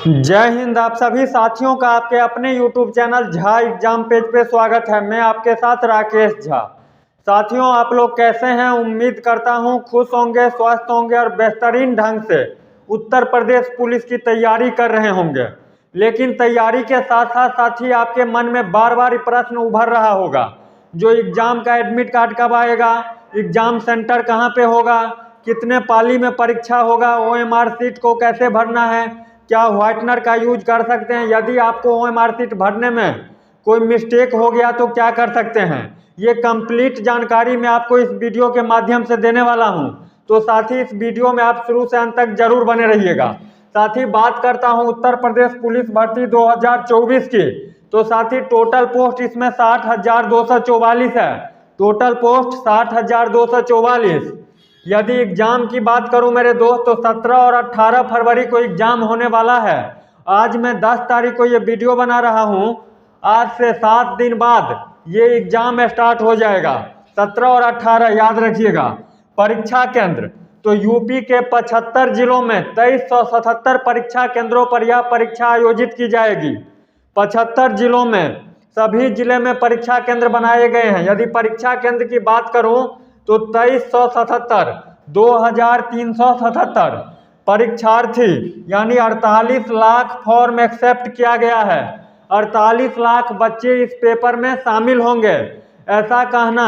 जय हिंद। आप सभी साथियों का आपके अपने YouTube channel Jha exam page पे स्वागत है। मैं आपके साथ राकेश झा। साथियों, आप लोग कैसे हैं? उम्मीद करता हूं खुश होंगे, स्वस्थ होंगे और बेहतरीन ढंग से उत्तर प्रदेश पुलिस की तैयारी कर रहे होंगे। लेकिन तैयारी के साथ साथ साथी आपके मन में बार बार प्रश्न उभर रहा होगा, जो एग्जाम का एडमिट कार्ड कब आएगा, एग्जाम सेंटर कहाँ पे होगा, कितने पाली में परीक्षा होगा, OMR सीट को कैसे भरना है, क्या व्हाइटनर का यूज कर सकते हैं, यदि आपको OMR सीट भरने में कोई मिस्टेक हो गया तो क्या कर सकते हैं। ये कंप्लीट जानकारी मैं आपको इस वीडियो के माध्यम से देने वाला हूं। तो साथ ही इस वीडियो में आप शुरू से अंत तक जरूर बने रहिएगा। साथ ही बात करता हूं उत्तर प्रदेश पुलिस भर्ती 2024 की, तो साथ ही टोटल पोस्ट इसमें 60,244 है। Total post 60,244। यदि एग्जाम की बात करूं मेरे दोस्त, तो 17 और 18 फरवरी को एग्जाम होने वाला है। आज मैं 10 तारीख को ये वीडियो बना रहा हूं। आज से 7 दिन बाद ये एग्जाम स्टार्ट हो जाएगा। 17 और 18 याद रखिएगा। परीक्षा केंद्र तो यूपी के 75 जिलों में 2377 परीक्षा केंद्रों पर यह परीक्षा आयोजित की जाएगी। 75 जिलों में सभी जिले में परीक्षा केंद्र बनाए गए हैं। यदि परीक्षा केंद्र की बात करूं तो 2377 2377 परीक्षार्थी यानी 48 लाख फॉर्म एक्सेप्ट किया गया है। 48 लाख बच्चे इस पेपर में शामिल होंगे, ऐसा कहना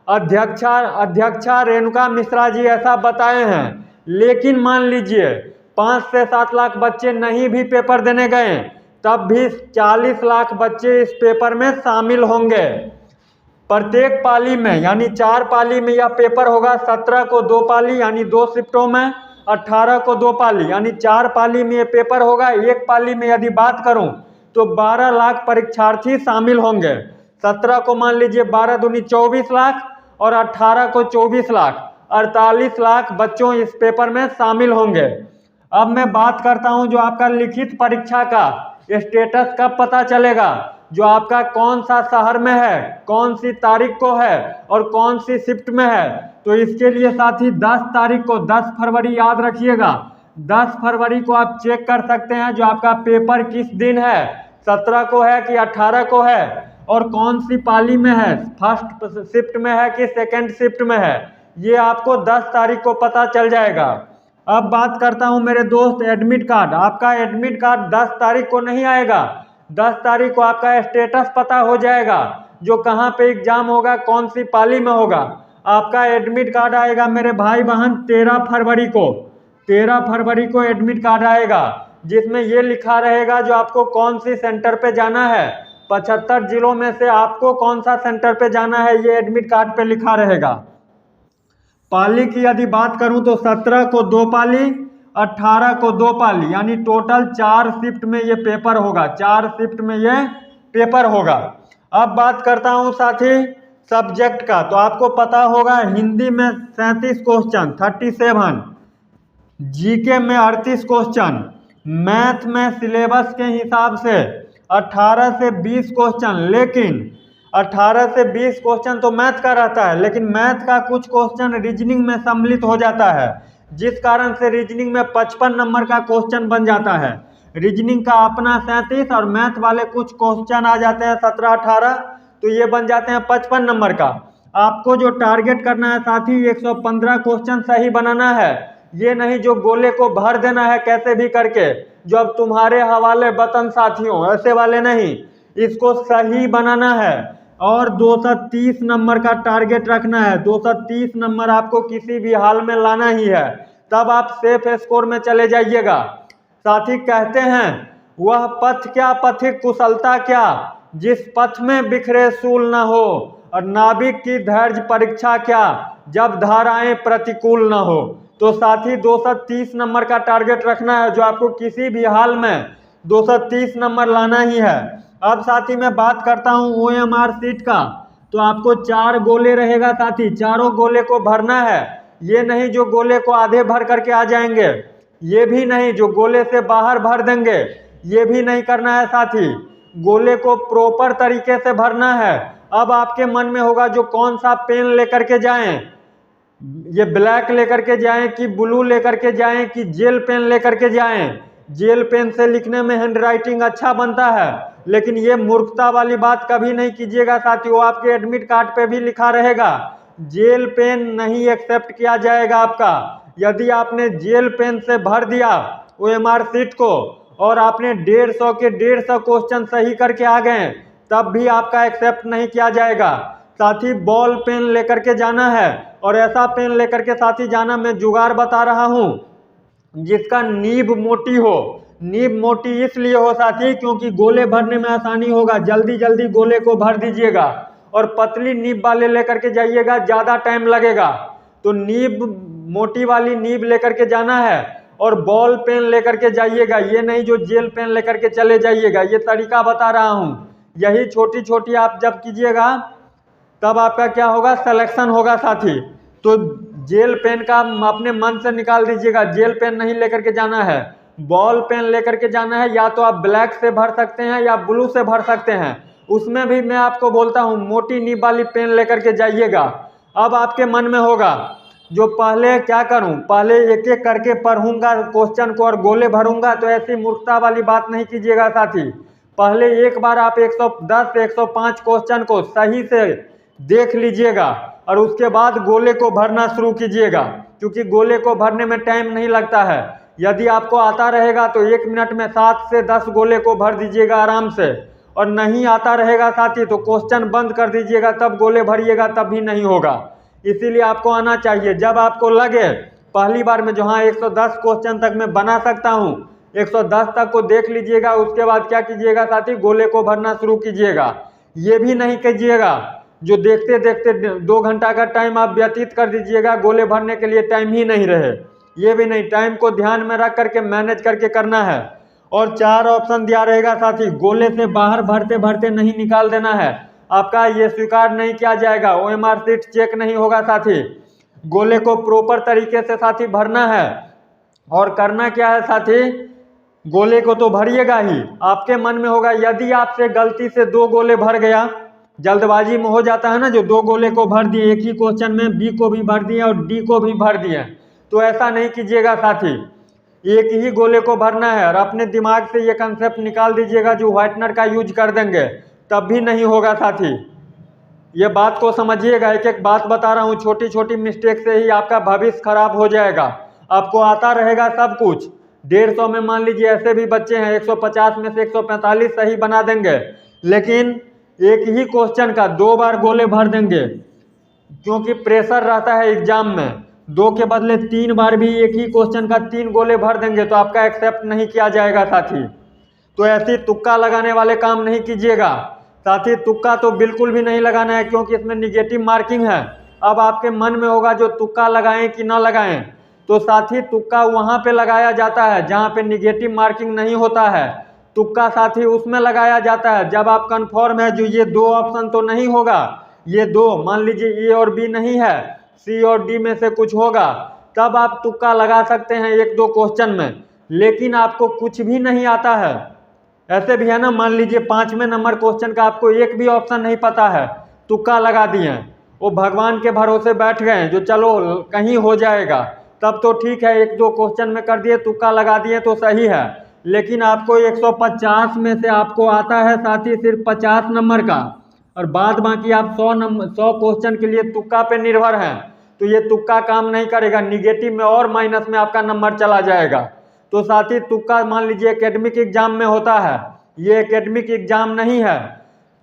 अध्यक्षा रेणुका मिश्रा जी ऐसा बताए हैं। लेकिन मान लीजिए 5 से 7 लाख बच्चे नहीं भी पेपर देने गए, तब भी 40 लाख बच्चे इस पेपर में शामिल होंगे। प्रत्येक पाली में यानी 4 पाली में यह पेपर होगा। 17 को 2 पाली यानी 2 शिफ्टों में, 18 को 2 पाली यानी 4 पाली में ये पेपर होगा। एक पाली में यदि बात करूं तो 12 लाख परीक्षार्थी शामिल होंगे। 17 को मान लीजिए 12 दूनी 24 लाख और 18 को 24 लाख, 48 लाख बच्चों इस पेपर में शामिल होंगे। अब मैं बात करता हूं जो आपका लिखित परीक्षा का स्टेटस कब पता चलेगा, जो आपका कौन सा शहर में है, कौन सी तारीख को है और कौन सी शिफ्ट में है। तो इसके लिए साथी 10 तारीख को, 10 फरवरी याद रखिएगा, 10 फरवरी को आप चेक कर सकते हैं जो आपका पेपर किस दिन है, 17 को है कि 18 को है और कौन सी पाली में है, फर्स्ट शिफ्ट में है कि सेकेंड शिफ्ट में है। ये आपको 10 तारीख को पता चल जाएगा। अब बात करता हूं मेरे दोस्त एडमिट कार्ड। आपका एडमिट कार्ड 10 तारीख को नहीं आएगा। 10 तारीख को आपका स्टेटस पता हो जाएगा, जो कहाँ पे एग्जाम होगा, कौन सी पाली में होगा। आपका एडमिट कार्ड आएगा मेरे भाई बहन 13 फरवरी को। 13 फरवरी को एडमिट कार्ड आएगा, जिसमें ये लिखा रहेगा जो आपको कौन सी सेंटर पे जाना है। 75 जिलों में से आपको कौन सा सेंटर पे जाना है ये एडमिट कार्ड पे लिखा रहेगा। पाली की यदि बात करूं तो 17 को 2 पाली, 18 को 2 पाली यानी टोटल 4 शिफ्ट में ये पेपर होगा। 4 शिफ्ट में ये पेपर होगा। अब बात करता हूं साथी सब्जेक्ट का, तो आपको पता होगा हिंदी में 37 क्वेश्चन 37, जीके में 38 क्वेश्चन, मैथ में सिलेबस के हिसाब से 18 से 20 क्वेश्चन। लेकिन 18 से 20 क्वेश्चन तो मैथ का रहता है, लेकिन मैथ का कुछ क्वेश्चन रीजनिंग में सम्मिलित हो जाता है, जिस कारण से रीजनिंग में 55 नंबर का क्वेश्चन बन जाता है। रीजनिंग का अपना 37 और मैथ वाले कुछ क्वेश्चन आ जाते हैं 17-18, तो ये बन जाते हैं 55 नंबर का। आपको जो टारगेट करना है साथी 115 क्वेश्चन सही बनाना है। ये नहीं जो गोले को भर देना है कैसे भी करके, जो अब तुम्हारे हवाले बतन साथियों, ऐसे वाले नहीं। इसको सही बनाना है और 230 नंबर का टारगेट रखना है। 230 नंबर आपको किसी भी हाल में लाना ही है, तब आप सेफ स्कोर में चले जाइएगा। साथी कहते हैं वह पथ क्या पथिक कुशलता क्या, जिस पथ में बिखरे सूल न हो, और नाविक की धैर्य परीक्षा क्या, जब धाराएं प्रतिकूल न हो। तो साथी 230 नंबर का टारगेट रखना है, जो आपको किसी भी हाल में 230 नंबर लाना ही है। अब साथी मैं बात करता हूं OMR सीट का, तो आपको 4 गोले रहेगा साथी, चारों गोले को भरना है। ये नहीं जो गोले को आधे भर करके आ जाएंगे, ये भी नहीं जो गोले से बाहर भर देंगे, ये भी नहीं करना है साथी। गोले को प्रॉपर तरीके से भरना है। अब आपके मन में होगा जो कौन सा पेन लेकर के जाएं, ये ब्लैक लेकर के जाएं कि ब्लू लेकर के जाएं कि जेल पेन लेकर के जाएं, जेल पेन से लिखने में हैंडराइटिंग अच्छा बनता है, लेकिन ये मूर्खता वाली बात कभी नहीं कीजिएगा साथियों। आपके एडमिट कार्ड पे भी लिखा रहेगा जेल पेन नहीं एक्सेप्ट किया जाएगा आपका। यदि आपने जेल पेन से भर दिया OMR शीट को और आपने 150 के 150 क्वेश्चन सही करके आ गए, तब भी आपका एक्सेप्ट नहीं किया जाएगा। साथी बॉल पेन लेकर के जाना है, और ऐसा पेन लेकर के साथी जाना, मैं जुगाड़ बता रहा हूँ, जिसका नीब मोटी हो। नीब मोटी इसलिए हो साथी क्योंकि गोले भरने में आसानी होगा, जल्दी जल्दी गोले को भर दीजिएगा। और पतली नीब वाले लेकर के जाइएगा, ज़्यादा टाइम लगेगा। तो नीब मोटी वाली नीब लेकर के जाना है, और बॉल पेन लेकर के जाइएगा। ये नहीं जो जेल पेन लेकर के चले जाइएगा, ये तरीका बता रहा हूँ। यही छोटी छोटी आप जब कीजिएगा तब आपका क्या होगा, सिलेक्शन होगा साथी। तो जेल पेन का अपने मन से निकाल दीजिएगा, जेल पेन नहीं लेकर के जाना है, बॉल पेन लेकर के जाना है। या तो आप ब्लैक से भर सकते हैं या ब्लू से भर सकते हैं, उसमें भी मैं आपको बोलता हूँ मोटी नीब वाली पेन लेकर के जाइएगा। अब आपके मन में होगा जो पहले क्या करूं, पहले एक एक करके पढ़ूंगा क्वेश्चन को और गोले भरूंगा, तो ऐसी मूर्खता वाली बात नहीं कीजिएगा साथी। पहले एक बार आप 110 से 105 क्वेश्चन को सही से देख लीजिएगा, और उसके बाद गोले को भरना शुरू कीजिएगा, क्योंकि गोले को भरने में टाइम नहीं लगता है। यदि आपको आता रहेगा तो 1 मिनट में 7 से 10 गोले को भर दीजिएगा आराम से, और नहीं आता रहेगा साथी तो क्वेश्चन बंद कर दीजिएगा, तब गोले भरिएगा, तब भी नहीं होगा। इसीलिए आपको आना चाहिए। जब आपको लगे पहली बार में जो हाँ 110 क्वेश्चन तक मैं बना सकता हूँ, 110 तक को देख लीजिएगा। उसके बाद क्या कीजिएगा साथी, गोले को भरना शुरू कीजिएगा। ये भी नहीं कीजिएगा जो देखते देखते 2 घंटा का टाइम आप व्यतीत कर दीजिएगा, गोले भरने के लिए टाइम ही नहीं रहे। ये भी नहीं, टाइम को ध्यान में रख करके मैनेज करके करना है। और 4 ऑप्शन दिया रहेगा साथी, गोले से बाहर भरते भरते नहीं निकाल देना है, आपका ये स्वीकार नहीं किया जाएगा। OMR शीट चेक नहीं होगा साथी। गोले को प्रॉपर तरीके से साथी भरना है। और करना क्या है साथी, गोले को तो भरिएगा ही। आपके मन में होगा यदि आपसे गलती से 2 गोले भर गया, जल्दबाजी में हो जाता है ना, जो 2 गोले को भर दिए एक ही क्वेश्चन में, बी को भी भर दिए और डी को भी भर दिए, तो ऐसा नहीं कीजिएगा साथी। एक ही गोले को भरना है, और अपने दिमाग से ये कंसेप्ट निकाल दीजिएगा जो व्हाइटनर का यूज कर देंगे, तब भी नहीं होगा साथी। ये बात को समझिएगा, एक एक बात बता रहा हूँ। छोटी छोटी मिस्टेक से ही आपका भविष्य खराब हो जाएगा। आपको आता रहेगा सब कुछ, 150 में मान लीजिए ऐसे भी बच्चे हैं 150 में से 145 सही बना देंगे, लेकिन एक ही क्वेश्चन का 2 बार गोले भर देंगे, क्योंकि प्रेशर रहता है एग्जाम में। 2 के बदले 3 बार भी एक ही क्वेश्चन का 3 गोले भर देंगे, तो आपका एक्सेप्ट नहीं किया जाएगा साथी। तो ऐसी तुक्का लगाने वाले काम नहीं कीजिएगा साथी। तुक्का तो बिल्कुल भी नहीं लगाना है, क्योंकि इसमें निगेटिव मार्किंग है। अब आपके मन में होगा जो तुक्का लगाएं कि ना लगाएं, तो साथी तुक्का वहाँ पे लगाया जाता है जहाँ पे निगेटिव मार्किंग नहीं होता है। तुक्का साथी उसमें लगाया जाता है जब आप कन्फर्म है जो ये 2 ऑप्शन तो नहीं होगा, ये 2 मान लीजिए A और B नहीं है, C और D में से कुछ होगा, तब आप तुक्का लगा सकते हैं 1-2 क्वेश्चन में। लेकिन आपको कुछ भी नहीं आता है, ऐसे भी है ना, मान लीजिए 5वें नंबर क्वेश्चन का आपको एक भी ऑप्शन नहीं पता है, तुक्का लगा दिए, वो भगवान के भरोसे बैठ गए जो चलो कहीं हो जाएगा, तब तो ठीक है, 1-2 क्वेश्चन में कर दिए, तुक्का लगा दिए तो सही है। लेकिन आपको 150 में से आपको आता है साथी सिर्फ 50 नंबर का, और बाद बाकी आप 100 क्वेश्चन के लिए तुक्का पे निर्भर हैं, तो ये तुक्का काम नहीं करेगा, निगेटिव में और माइनस में आपका नंबर चला जाएगा। तो साथी तुक्का मान लीजिए एकेडमिक एग्जाम में होता है, ये एकेडमिक एग्जाम नहीं है,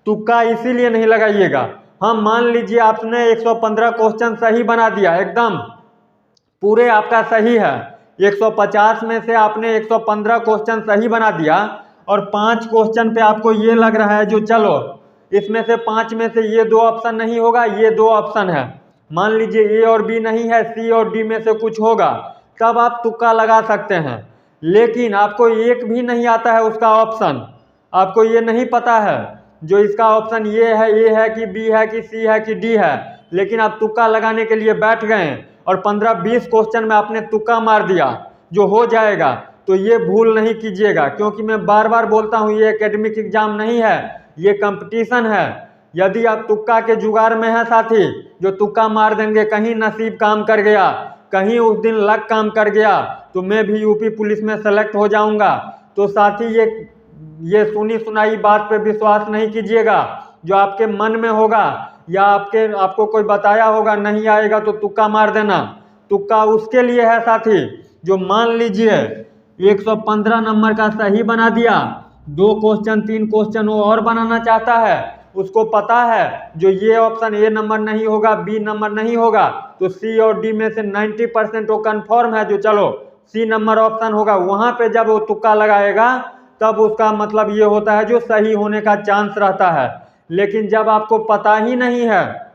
तुक्का इसीलिए नहीं लगाइएगा। हाँ मान लीजिए आपने 115 क्वेश्चन सही बना दिया, एकदम पूरे आपका सही है, 150 में से आपने 115 क्वेश्चन सही बना दिया, और 5 क्वेश्चन पे आपको ये लग रहा है जो चलो इसमें से 5 में से ये 2 ऑप्शन नहीं होगा, ये 2 ऑप्शन है, मान लीजिए A और B नहीं है, C और D में से कुछ होगा, तब आप तुक्का लगा सकते हैं। लेकिन आपको एक भी नहीं आता है उसका ऑप्शन, आपको ये नहीं पता है जो इसका ऑप्शन ये है, A है कि B है कि C है कि D है, लेकिन आप तुक्का लगाने के लिए बैठ गए और 15-20 क्वेश्चन में आपने तुक्का मार दिया जो हो जाएगा, तो ये भूल नहीं कीजिएगा। क्योंकि मैं बार बार बोलता हूँ ये एकेडमिक एग्जाम नहीं है, ये कंपटीशन है। यदि आप तुक्का के जुगाड़ में हैं साथी, जो तुक्का मार देंगे, कहीं नसीब काम कर गया, कहीं उस दिन लक काम कर गया तो मैं भी यूपी पुलिस में सेलेक्ट हो जाऊंगा। तो साथी ये सुनी सुनाई बात पे विश्वास नहीं कीजिएगा। जो आपके मन में होगा या आपको कोई बताया होगा नहीं आएगा तो तुक्का मार देना। तुक्का उसके लिए है साथी जो मान लीजिए 115 नंबर का सही बना दिया, 2 क्वेश्चन 3 क्वेश्चन वो और बनाना चाहता है, उसको पता है जो ये ऑप्शन ए नंबर नहीं होगा, बी नंबर नहीं होगा, तो सी और डी में से 90% वो कन्फर्म है जो चलो सी नंबर ऑप्शन होगा। वहां पे जब वो तुक्का लगाएगा तब उसका मतलब ये होता है जो सही होने का चांस रहता है। लेकिन जब आपको पता ही नहीं है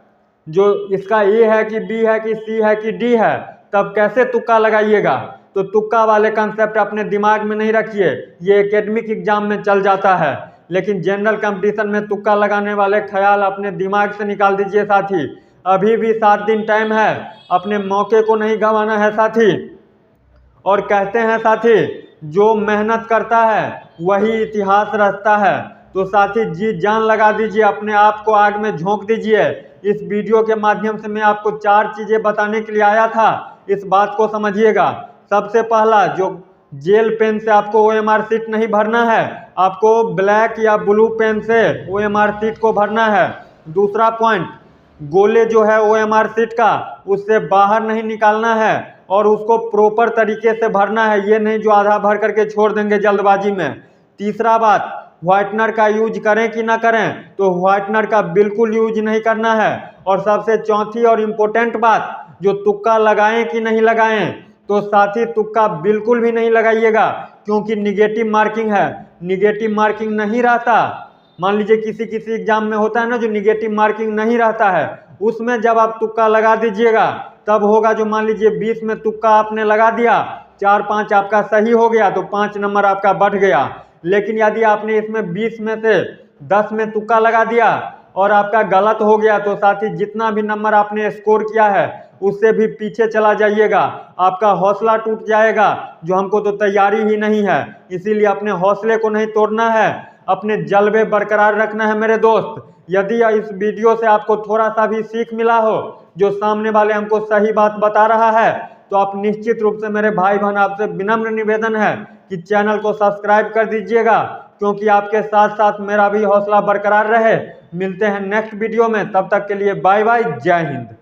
जो इसका ए है कि बी है कि सी है कि डी है, तब कैसे तुक्का लगाइएगा। तो तुक्का वाले कंसेप्ट अपने दिमाग में नहीं रखिए, ये एकेडमिक एग्जाम में चल जाता है, लेकिन जनरल कंपटीशन में तुक्का लगाने वाले ख्याल अपने दिमाग से निकाल दीजिए साथी। अभी भी 7 दिन टाइम है, अपने मौके को नहीं गंवाना है साथी। और कहते हैं साथी जो मेहनत करता है वही इतिहास रचता है। तो साथी जी जान लगा दीजिए, अपने आप को आग में झोंक दीजिए। इस वीडियो के माध्यम से मैं आपको 4 चीज़ें बताने के लिए आया था, इस बात को समझिएगा। सबसे पहला, जो जेल पेन से आपको OMR शीट नहीं भरना है, आपको ब्लैक या ब्लू पेन से OMR शीट को भरना है। दूसरा पॉइंट, गोले जो है OMR शीट का उससे बाहर नहीं निकालना है और उसको प्रॉपर तरीके से भरना है, ये नहीं जो आधा भर करके छोड़ देंगे जल्दबाजी में। तीसरा बात, व्हाइटनर का यूज करें कि ना करें, तो व्हाइटनर का बिल्कुल यूज नहीं करना है। और सबसे चौथी और इम्पोर्टेंट बात, जो तुक्का लगाएं कि नहीं लगाएं, तो साथी तुक्का बिल्कुल भी नहीं लगाइएगा, क्योंकि निगेटिव मार्किंग है। निगेटिव मार्किंग नहीं रहता, मान लीजिए किसी एग्जाम में होता है ना जो निगेटिव मार्किंग नहीं रहता है, उसमें जब आप तुक्का लगा दीजिएगा तब होगा। जो मान लीजिए 20 में तुक्का आपने लगा दिया, 4-5 आपका सही हो गया तो 5 नंबर आपका बढ़ गया। लेकिन यदि आपने इसमें 20 में से 10 में तुक्का लगा दिया और आपका गलत हो गया, तो साथी जितना भी नंबर आपने स्कोर किया है उससे भी पीछे चला जाइएगा, आपका हौसला टूट जाएगा। जो हमको तो तैयारी ही नहीं है, इसीलिए अपने हौसले को नहीं तोड़ना है, अपने जलवे बरकरार रखना है मेरे दोस्त। यदि इस वीडियो से आपको थोड़ा सा भी सीख मिला हो, जो सामने वाले हमको सही बात बता रहा है, तो आप निश्चित रूप से मेरे भाई बहन आपसे विनम्र निवेदन है कि चैनल को सब्सक्राइब कर दीजिएगा, क्योंकि आपके साथ साथ मेरा भी हौसला बरकरार रहे। मिलते हैं नेक्स्ट वीडियो में, तब तक के लिए बाय बाय, जय हिंद।